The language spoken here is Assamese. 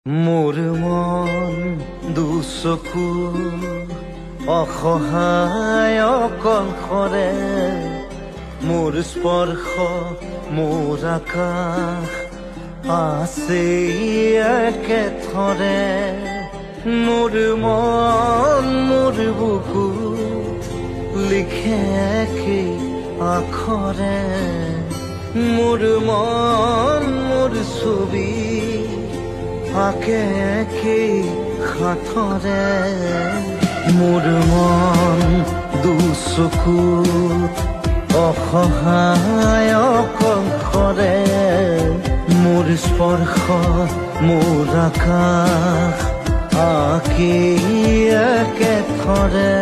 মোৰ মন দুচকু অসহায় অকলশৰে মোৰ স্পৰ্শ মোৰ আকাশ আছে একেথৰে মোৰ মন মোৰ বুকু লিখে একে আখৰে মোৰ মন মোৰ ছবি আকে একে হাতৰে মোৰ মন দুচকু অসহায় অকলশৰে মোৰ স্পৰ্শ মোৰ আকাশ আকে একেথৰে